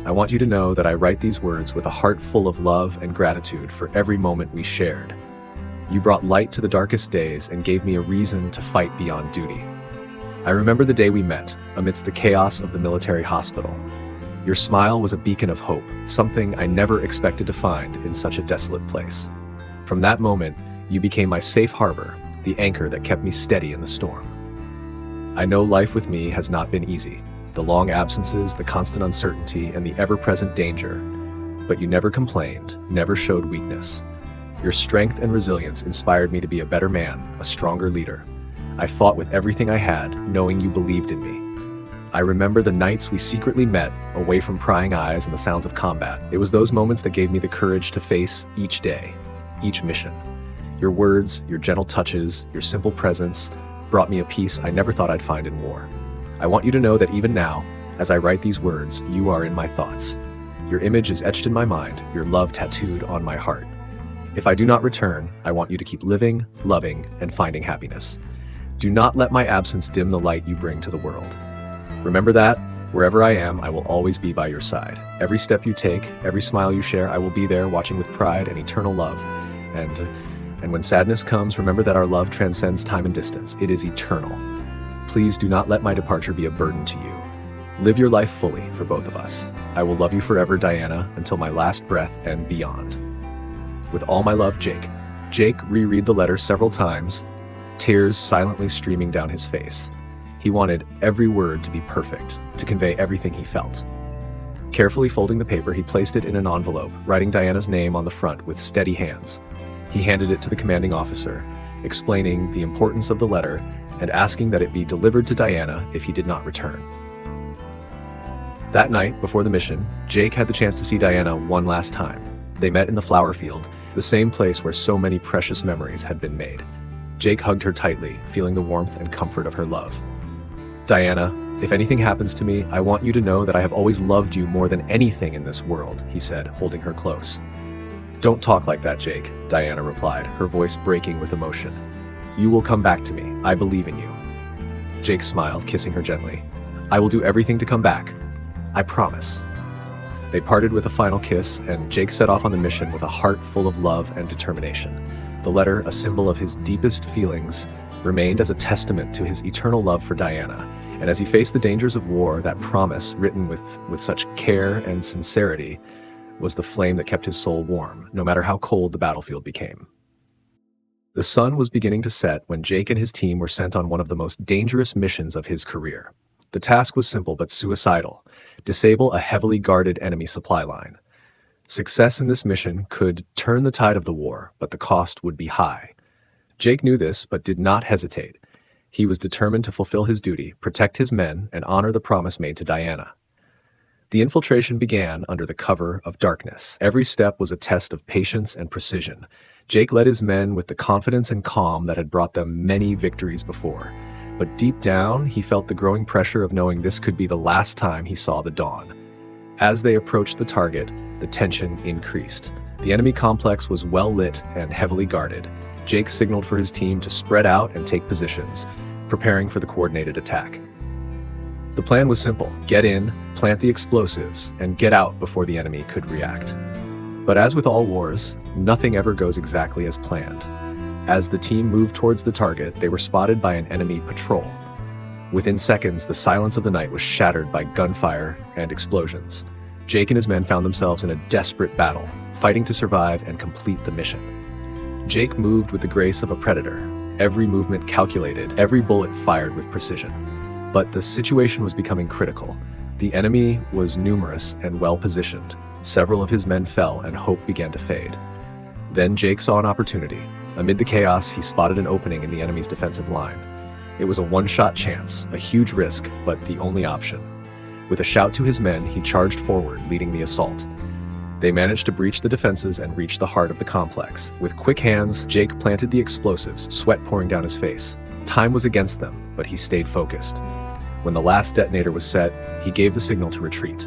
I want you to know that I write these words with a heart full of love and gratitude for every moment we shared. You brought light to the darkest days and gave me a reason to fight beyond duty. I remember the day we met, amidst the chaos of the military hospital. Your smile was a beacon of hope, something I never expected to find in such a desolate place. From that moment, you became my safe harbor, the anchor that kept me steady in the storm. I know life with me has not been easy, the long absences, the constant uncertainty, and the ever-present danger. But you never complained, never showed weakness. Your strength and resilience inspired me to be a better man, a stronger leader. I fought with everything I had, knowing you believed in me. I remember the nights we secretly met, away from prying eyes and the sounds of combat. It was those moments that gave me the courage to face each day, each mission. Your words, your gentle touches, your simple presence brought me a peace I never thought I'd find in war. I want you to know that even now, as I write these words, you are in my thoughts. Your image is etched in my mind, your love tattooed on my heart. If I do not return, I want you to keep living, loving, and finding happiness. Do not let my absence dim the light you bring to the world. Remember that, wherever I am, I will always be by your side. Every step you take, every smile you share, I will be there watching with pride and eternal love. And when sadness comes, remember that our love transcends time and distance. It is eternal. Please do not let my departure be a burden to you. Live your life fully for both of us. I will love you forever, Diana, until my last breath and beyond. With all my love, Jake." Jake reread the letter several times, tears silently streaming down his face. He wanted every word to be perfect, to convey everything he felt. Carefully folding the paper, he placed it in an envelope, writing Diana's name on the front with steady hands. He handed it to the commanding officer, explaining the importance of the letter and asking that it be delivered to Diana if he did not return. That night, before the mission, Jake had the chance to see Diana one last time. They met in the flower field, the same place where so many precious memories had been made. Jake hugged her tightly, feeling the warmth and comfort of her love. "Diana, if anything happens to me, I want you to know that I have always loved you more than anything in this world," he said, holding her close. "Don't talk like that, Jake," Diana replied, her voice breaking with emotion. "You will come back to me. I believe in you." Jake smiled, kissing her gently. "I will do everything to come back. I promise." They parted with a final kiss, and Jake set off on the mission with a heart full of love and determination. The letter, a symbol of his deepest feelings, remained as a testament to his eternal love for Diana. And as he faced the dangers of war, that promise, written with such care and sincerity, was the flame that kept his soul warm, no matter how cold the battlefield became. The sun was beginning to set when Jake and his team were sent on one of the most dangerous missions of his career. The task was simple but suicidal: disable a heavily guarded enemy supply line. Success in this mission could turn the tide of the war, but the cost would be high. Jake knew this, but did not hesitate. He was determined to fulfill his duty, protect his men, and honor the promise made to Diana. The infiltration began under the cover of darkness. Every step was a test of patience and precision. Jake led his men with the confidence and calm that had brought them many victories before. But deep down, he felt the growing pressure of knowing this could be the last time he saw the dawn. As they approached the target, the tension increased. The enemy complex was well lit and heavily guarded. Jake signaled for his team to spread out and take positions, preparing for the coordinated attack. The plan was simple: get in, plant the explosives, and get out before the enemy could react. But as with all wars, nothing ever goes exactly as planned. As the team moved towards the target, they were spotted by an enemy patrol. Within seconds, the silence of the night was shattered by gunfire and explosions. Jake and his men found themselves in a desperate battle, fighting to survive and complete the mission. Jake moved with the grace of a predator, every movement calculated, every bullet fired with precision. But the situation was becoming critical. The enemy was numerous and well-positioned. Several of his men fell and hope began to fade. Then Jake saw an opportunity. Amid the chaos, he spotted an opening in the enemy's defensive line. It was a one-shot chance, a huge risk, but the only option. With a shout to his men, he charged forward, leading the assault. They managed to breach the defenses and reach the heart of the complex. With quick hands, Jake planted the explosives, sweat pouring down his face. Time was against them, but he stayed focused. When the last detonator was set, he gave the signal to retreat.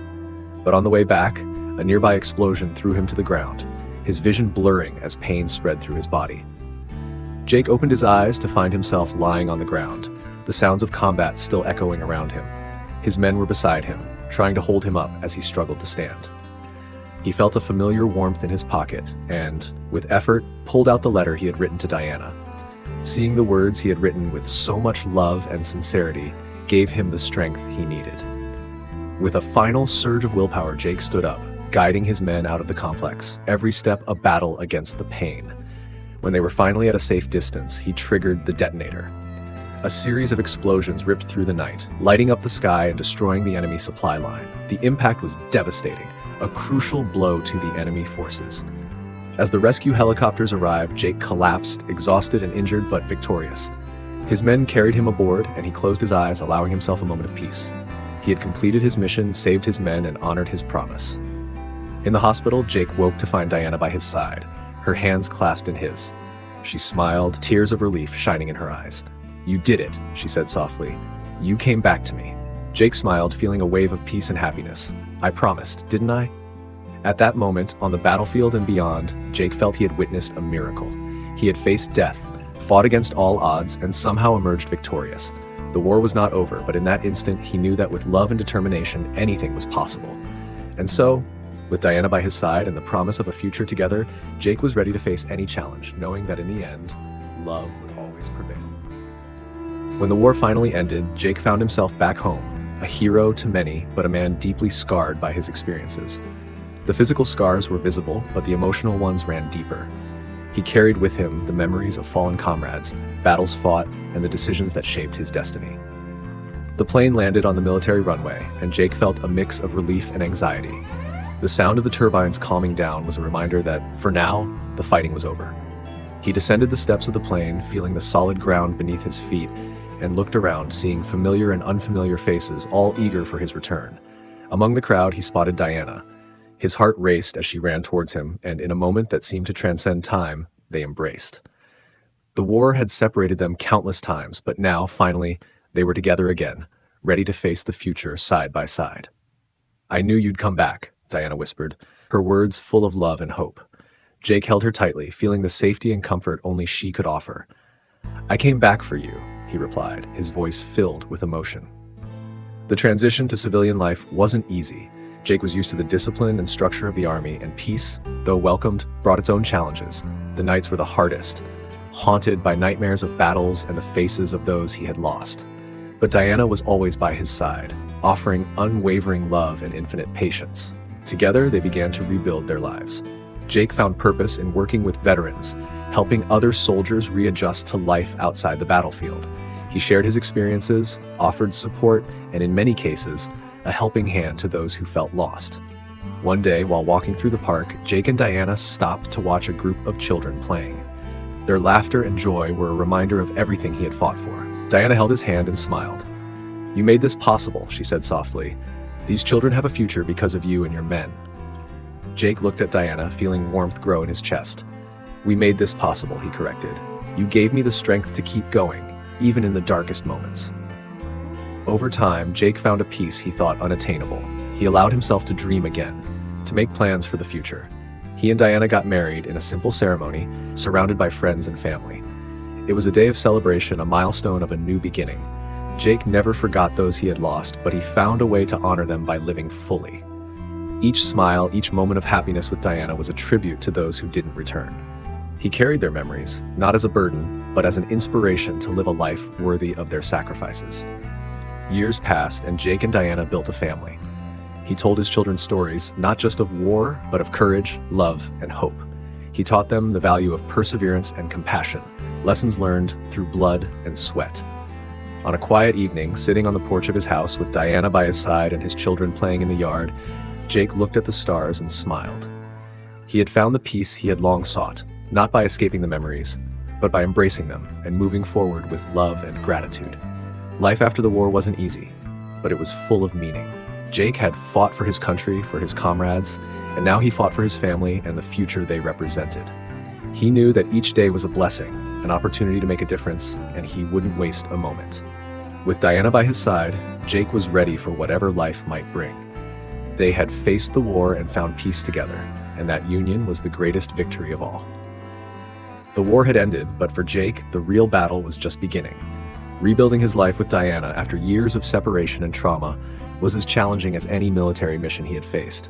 But on the way back, a nearby explosion threw him to the ground, his vision blurring as pain spread through his body. Jake opened his eyes to find himself lying on the ground, the sounds of combat still echoing around him. His men were beside him, trying to hold him up as he struggled to stand. He felt a familiar warmth in his pocket and, with effort, pulled out the letter he had written to Diana. Seeing the words he had written with so much love and sincerity gave him the strength he needed. With a final surge of willpower, Jake stood up, guiding his men out of the complex, every step a battle against the pain. When they were finally at a safe distance, he triggered the detonator. A series of explosions ripped through the night, lighting up the sky and destroying the enemy supply line. The impact was devastating, a crucial blow to the enemy forces. As the rescue helicopters arrived, Jake collapsed, exhausted and injured but victorious. His men carried him aboard, and he closed his eyes, allowing himself a moment of peace. He had completed his mission, saved his men, and honored his promise. In the hospital, Jake woke to find Diana by his side, her hands clasped in his. She smiled, tears of relief shining in her eyes. "You did it," she said softly. "You came back to me." Jake smiled, feeling a wave of peace and happiness. "I promised, didn't I?" At that moment, on the battlefield and beyond, Jake felt he had witnessed a miracle. He had faced death, fought against all odds, and somehow emerged victorious. The war was not over, but in that instant, he knew that with love and determination, anything was possible. And so, with Diana by his side and the promise of a future together, Jake was ready to face any challenge, knowing that in the end, love would always prevail. When the war finally ended, Jake found himself back home, a hero to many, but a man deeply scarred by his experiences. The physical scars were visible, but the emotional ones ran deeper. He carried with him the memories of fallen comrades, battles fought, and the decisions that shaped his destiny. The plane landed on the military runway, and Jake felt a mix of relief and anxiety. The sound of the turbines calming down was a reminder that, for now, the fighting was over. He descended the steps of the plane, feeling the solid ground beneath his feet, and looked around, seeing familiar and unfamiliar faces, all eager for his return. Among the crowd, he spotted Diana. His heart raced as she ran towards him, and in a moment that seemed to transcend time, they embraced. The war had separated them countless times, but now, finally, they were together again, ready to face the future side by side. "I knew you'd come back," Diana whispered, her words full of love and hope. Jake held her tightly, feeling the safety and comfort only she could offer. "I came back for you," he replied, his voice filled with emotion. The transition to civilian life wasn't easy. Jake was used to the discipline and structure of the army, and peace, though welcomed, brought its own challenges. The nights were the hardest, haunted by nightmares of battles and the faces of those he had lost. But Diana was always by his side, offering unwavering love and infinite patience. Together, they began to rebuild their lives. Jake found purpose in working with veterans, helping other soldiers readjust to life outside the battlefield. He shared his experiences, offered support, and in many cases, a helping hand to those who felt lost. One day, while walking through the park, Jake and Diana stopped to watch a group of children playing. Their laughter and joy were a reminder of everything he had fought for. Diana held his hand and smiled. "You made this possible," she said softly. "These children have a future because of you and your men." Jake looked at Diana, feeling warmth grow in his chest. "We made this possible," he corrected. "You gave me the strength to keep going, even in the darkest moments." Over time, Jake found a peace he thought unattainable. He allowed himself to dream again, to make plans for the future. He and Diana got married in a simple ceremony, surrounded by friends and family. It was a day of celebration, a milestone of a new beginning. Jake never forgot those he had lost, but he found a way to honor them by living fully. Each smile, each moment of happiness with Diana was a tribute to those who didn't return. He carried their memories, not as a burden, but as an inspiration to live a life worthy of their sacrifices. Years passed, and Jake and Diana built a family. He told his children stories, not just of war, but of courage, love, and hope. He taught them the value of perseverance and compassion, lessons learned through blood and sweat. On a quiet evening, sitting on the porch of his house with Diana by his side and his children playing in the yard, Jake looked at the stars and smiled. He had found the peace he had long sought, not by escaping the memories, but by embracing them and moving forward with love and gratitude. Life after the war wasn't easy, but it was full of meaning. Jake had fought for his country, for his comrades, and now he fought for his family and the future they represented. He knew that each day was a blessing, an opportunity to make a difference, and he wouldn't waste a moment. With Diana by his side, Jake was ready for whatever life might bring. They had faced the war and found peace together, and that union was the greatest victory of all. The war had ended, but for Jake, the real battle was just beginning. Rebuilding his life with Diana after years of separation and trauma was as challenging as any military mission he had faced.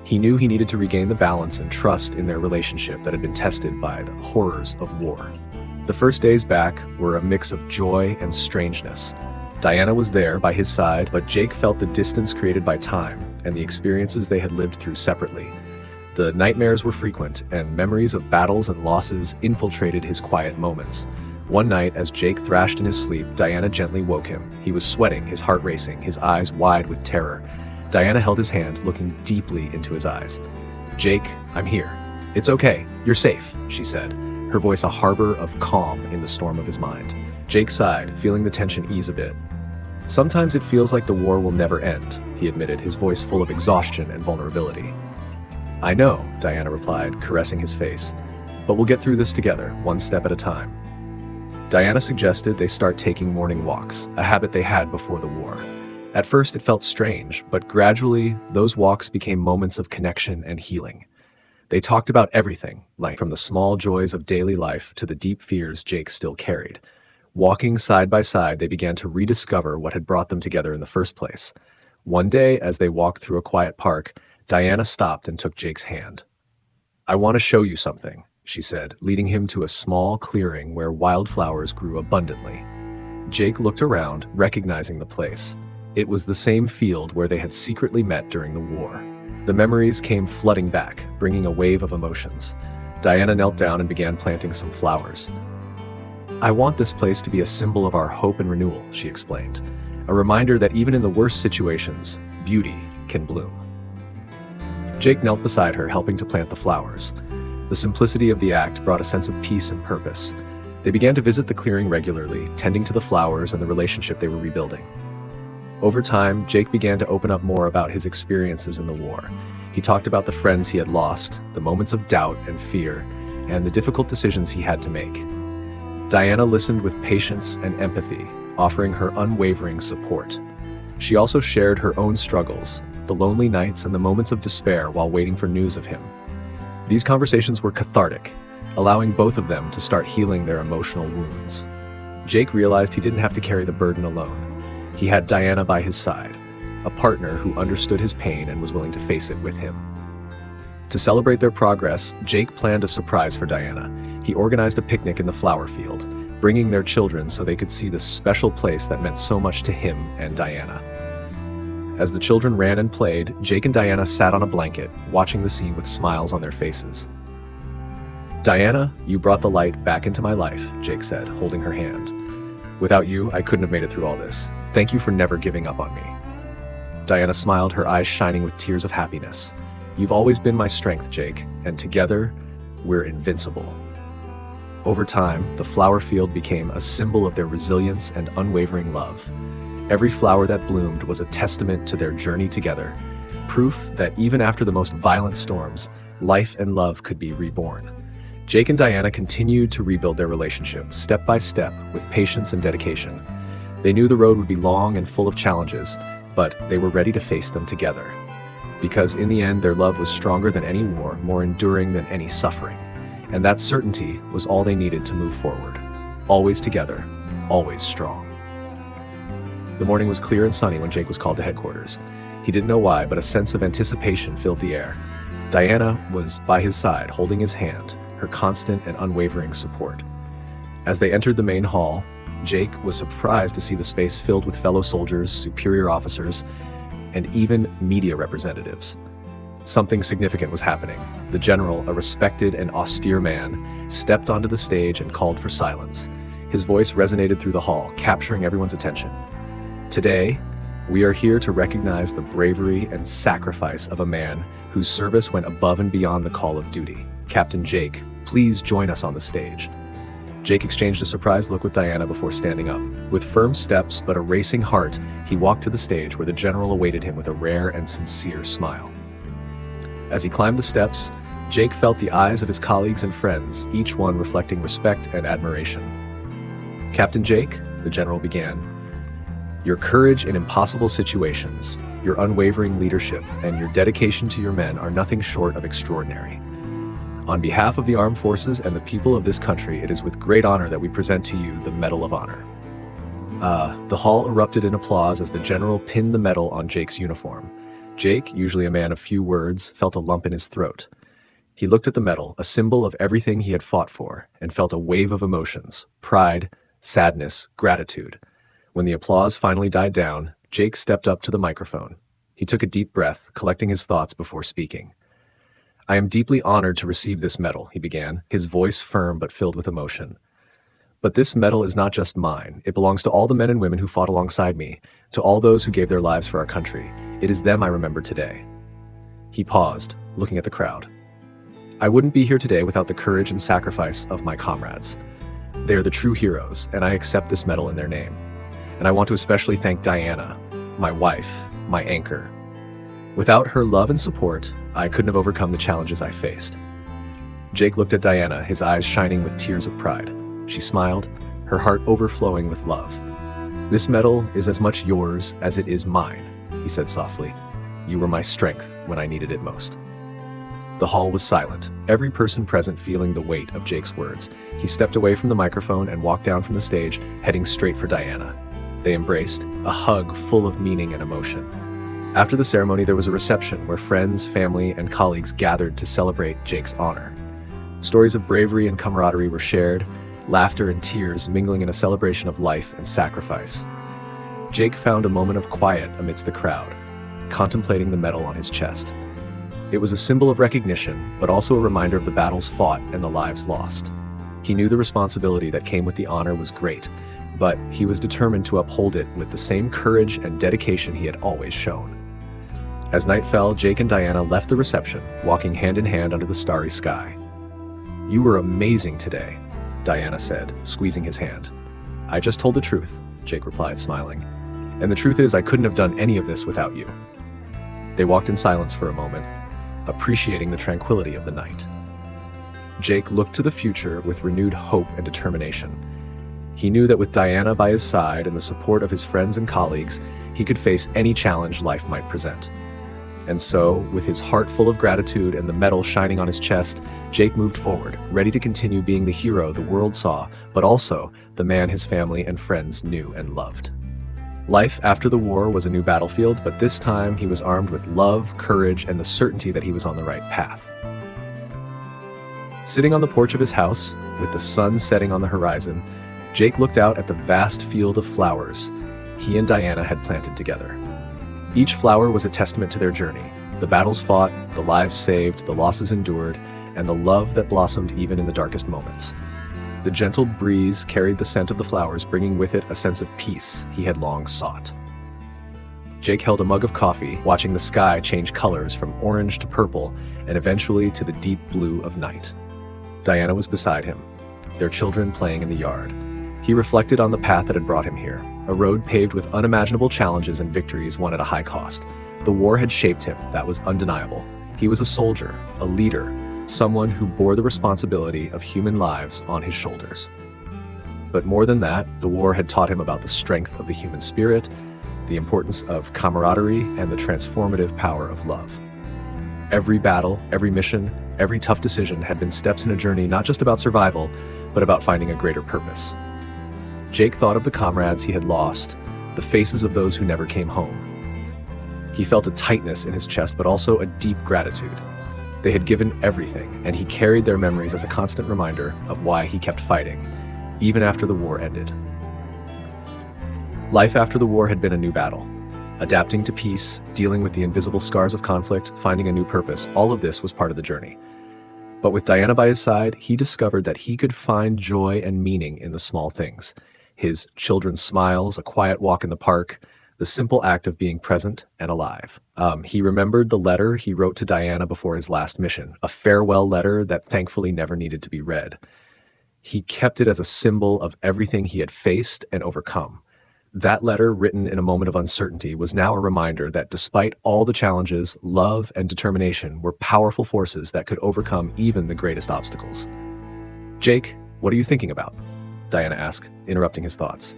He knew he needed to regain the balance and trust in their relationship that had been tested by the horrors of war. The first days back were a mix of joy and strangeness. Diana was there by his side, but Jake felt the distance created by time and the experiences they had lived through separately. The nightmares were frequent, and memories of battles and losses infiltrated his quiet moments. One night, as Jake thrashed in his sleep, Diana gently woke him. He was sweating, his heart racing, his eyes wide with terror. Diana held his hand, looking deeply into his eyes. "Jake, I'm here. It's okay. You're safe," she said, her voice a harbor of calm in the storm of his mind. Jake sighed, feeling the tension ease a bit. "Sometimes it feels like the war will never end," he admitted, his voice full of exhaustion and vulnerability. "I know," Diana replied, caressing his face, "but we'll get through this together, one step at a time." Diana suggested they start taking morning walks, a habit they had before the war. At first it felt strange, but gradually those walks became moments of connection and healing. They talked about everything, like from the small joys of daily life to the deep fears Jake still carried. Walking side by side, they began to rediscover what had brought them together in the first place. One day, as they walked through a quiet park, Diana stopped and took Jake's hand. "I want to show you something," she said, leading him to a small clearing where wildflowers grew abundantly. Jake looked around, recognizing the place. It was the same field where they had secretly met during the war. The memories came flooding back, bringing a wave of emotions. Diana knelt down and began planting some flowers. "I want this place to be a symbol of our hope and renewal," she explained. "A reminder that even in the worst situations, beauty can bloom." Jake knelt beside her, helping to plant the flowers. The simplicity of the act brought a sense of peace and purpose. They began to visit the clearing regularly, tending to the flowers and the relationship they were rebuilding. Over time, Jake began to open up more about his experiences in the war. He talked about the friends he had lost, the moments of doubt and fear, and the difficult decisions he had to make. Diana listened with patience and empathy, offering her unwavering support. She also shared her own struggles, the lonely nights and the moments of despair while waiting for news of him. These conversations were cathartic, allowing both of them to start healing their emotional wounds. Jake realized he didn't have to carry the burden alone. He had Diana by his side, a partner who understood his pain and was willing to face it with him. To celebrate their progress, Jake planned a surprise for Diana. He organized a picnic in the flower field, bringing their children so they could see the special place that meant so much to him and Diana. As the children ran and played, Jake and Diana sat on a blanket, watching the scene with smiles on their faces. "Diana, you brought the light back into my life," Jake said, holding her hand. "Without you, I couldn't have made it through all this. Thank you for never giving up on me." Diana smiled, her eyes shining with tears of happiness. "You've always been my strength, Jake, and together, we're invincible." Over time, the flower field became a symbol of their resilience and unwavering love. Every flower that bloomed was a testament to their journey together, proof that even after the most violent storms, life and love could be reborn. Jake and Diana continued to rebuild their relationship, step by step, with patience and dedication. They knew the road would be long and full of challenges, but they were ready to face them together. Because in the end, their love was stronger than any war, more enduring than any suffering. And that certainty was all they needed to move forward. Always together, always strong. The morning was clear and sunny when Jake was called to headquarters. He didn't know why, but a sense of anticipation filled the air. Diana was by his side, holding his hand, her constant and unwavering support. As they entered the main hall, Jake was surprised to see the space filled with fellow soldiers, superior officers, and even media representatives. Something significant was happening. The general, a respected and austere man, stepped onto the stage and called for silence. His voice resonated through the hall, capturing everyone's attention. Today, we are here to recognize the bravery and sacrifice of a man whose service went above and beyond the call of duty. Captain Jake, please join us on the stage. Jake exchanged a surprised look with Diana before standing up. With firm steps but a racing heart, he walked to the stage where the general awaited him with a rare and sincere smile. As he climbed the steps, Jake felt the eyes of his colleagues and friends, each one reflecting respect and admiration. Captain Jake, the general began, your courage in impossible situations, your unwavering leadership, and your dedication to your men are nothing short of extraordinary. On behalf of the armed forces and the people of this country, it is with great honor that we present to you the Medal of Honor. The hall erupted in applause as the general pinned the medal on Jake's uniform. Jake, usually a man of few words, felt a lump in his throat. He looked at the medal, a symbol of everything he had fought for, and felt a wave of emotions: pride, sadness, gratitude. When the applause finally died down, Jake stepped up to the microphone. He took a deep breath, collecting his thoughts before speaking. I am deeply honored to receive this medal, he began, his voice firm but filled with emotion. But this medal is not just mine. It belongs to all the men and women who fought alongside me, to all those who gave their lives for our country. It is them I remember today. He paused, looking at the crowd. I wouldn't be here today without the courage and sacrifice of my comrades. They are the true heroes, and I accept this medal in their name. And I want to especially thank Diana, my wife, my anchor. Without her love and support, I couldn't have overcome the challenges I faced. Jake looked at Diana, his eyes shining with tears of pride. She smiled, her heart overflowing with love. This medal is as much yours as it is mine, he said softly. You were my strength when I needed it most. The hall was silent, every person present feeling the weight of Jake's words. He stepped away from the microphone and walked down from the stage, heading straight for Diana. They embraced, a hug full of meaning and emotion. After the ceremony, there was a reception where friends, family, and colleagues gathered to celebrate Jake's honor. Stories of bravery and camaraderie were shared, laughter and tears mingling in a celebration of life and sacrifice. Jake found a moment of quiet amidst the crowd, contemplating the medal on his chest. It was a symbol of recognition, but also a reminder of the battles fought and the lives lost. He knew the responsibility that came with the honor was great, but he was determined to uphold it with the same courage and dedication he had always shown. As night fell, Jake and Diana left the reception, walking hand in hand under the starry sky. You were amazing today, Diana said, squeezing his hand. I just told the truth, Jake replied, smiling. And the truth is I couldn't have done any of this without you. They walked in silence for a moment, appreciating the tranquility of the night. Jake looked to the future with renewed hope and determination. He knew that with Diana by his side and the support of his friends and colleagues, he could face any challenge life might present. And so, with his heart full of gratitude and the medal shining on his chest, Jake moved forward, ready to continue being the hero the world saw, but also the man his family and friends knew and loved. Life after the war was a new battlefield, but this time he was armed with love, courage, and the certainty that he was on the right path. Sitting on the porch of his house, with the sun setting on the horizon, Jake looked out at the vast field of flowers he and Diana had planted together. Each flower was a testament to their journey, the battles fought, the lives saved, the losses endured, and the love that blossomed even in the darkest moments. The gentle breeze carried the scent of the flowers, bringing with it a sense of peace he had long sought. Jake held a mug of coffee, watching the sky change colors from orange to purple and eventually to the deep blue of night. Diana was beside him, their children playing in the yard. He reflected on the path that had brought him here, a road paved with unimaginable challenges and victories won at a high cost. The war had shaped him, that was undeniable. He was a soldier, a leader, someone who bore the responsibility of human lives on his shoulders. But more than that, the war had taught him about the strength of the human spirit, the importance of camaraderie, and the transformative power of love. Every battle, every mission, every tough decision had been steps in a journey not just about survival, but about finding a greater purpose. Jake thought of the comrades he had lost, the faces of those who never came home. He felt a tightness in his chest, but also a deep gratitude. They had given everything, and he carried their memories as a constant reminder of why he kept fighting, even after the war ended. Life after the war had been a new battle, Adapting to peace, dealing with the invisible scars of conflict, finding a new purpose, all of this was part of the journey. But with Diana by his side, he discovered that he could find joy and meaning in the small things. His children's smiles, a quiet walk in the park, the simple act of being present and alive. He remembered the letter he wrote to Diana before his last mission, a farewell letter that thankfully never needed to be read. He kept it as a symbol of everything he had faced and overcome. That letter, written in a moment of uncertainty, was now a reminder that despite all the challenges, love and determination were powerful forces that could overcome even the greatest obstacles. "Jake, what are you thinking about?" Diana asked, interrupting his thoughts.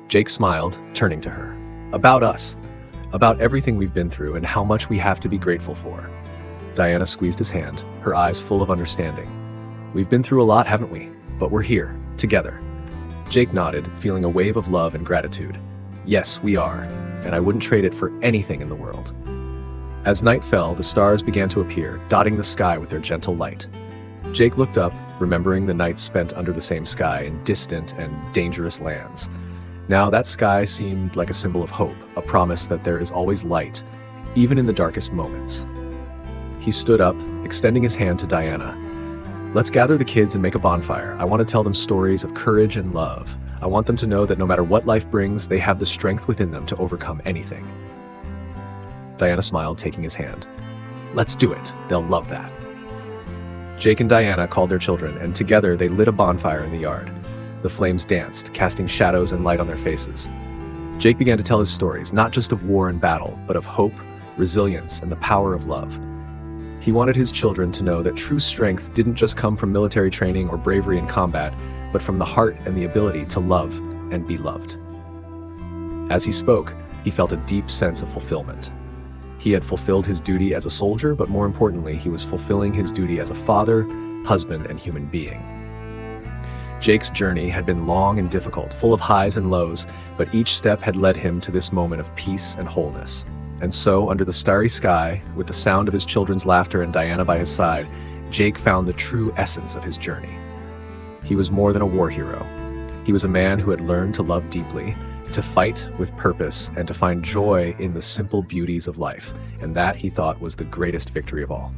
Jake smiled, turning to her. "About us. About everything we've been through and how much we have to be grateful for." Diana squeezed his hand, her eyes full of understanding. "We've been through a lot, haven't we? But we're here, together." Jake nodded, feeling a wave of love and gratitude. "Yes, we are, and I wouldn't trade it for anything in the world." As night fell, the stars began to appear, dotting the sky with their gentle light. Jake looked up, remembering the nights spent under the same sky in distant and dangerous lands. Now that sky seemed like a symbol of hope, a promise that there is always light, even in the darkest moments. He stood up, extending his hand to Diana. "Let's gather the kids and make a bonfire. I want to tell them stories of courage and love. I want them to know that no matter what life brings, they have the strength within them to overcome anything." Diana smiled, taking his hand. "Let's do it. They'll love that." Jake and Diana called their children, and together they lit a bonfire in the yard. The flames danced, casting shadows and light on their faces. Jake began to tell his stories, not just of war and battle, but of hope, resilience, and the power of love. He wanted his children to know that true strength didn't just come from military training or bravery in combat, but from the heart and the ability to love and be loved. As he spoke, he felt a deep sense of fulfillment. He had fulfilled his duty as a soldier, but more importantly, he was fulfilling his duty as a father, husband, and human being. Jake's journey had been long and difficult, full of highs and lows, but each step had led him to this moment of peace and wholeness. And so, under the starry sky, with the sound of his children's laughter and Diana by his side, Jake found the true essence of his journey. He was more than a war hero. He was a man who had learned to love deeply, to fight with purpose, and to find joy in the simple beauties of life. And that, he thought, was the greatest victory of all.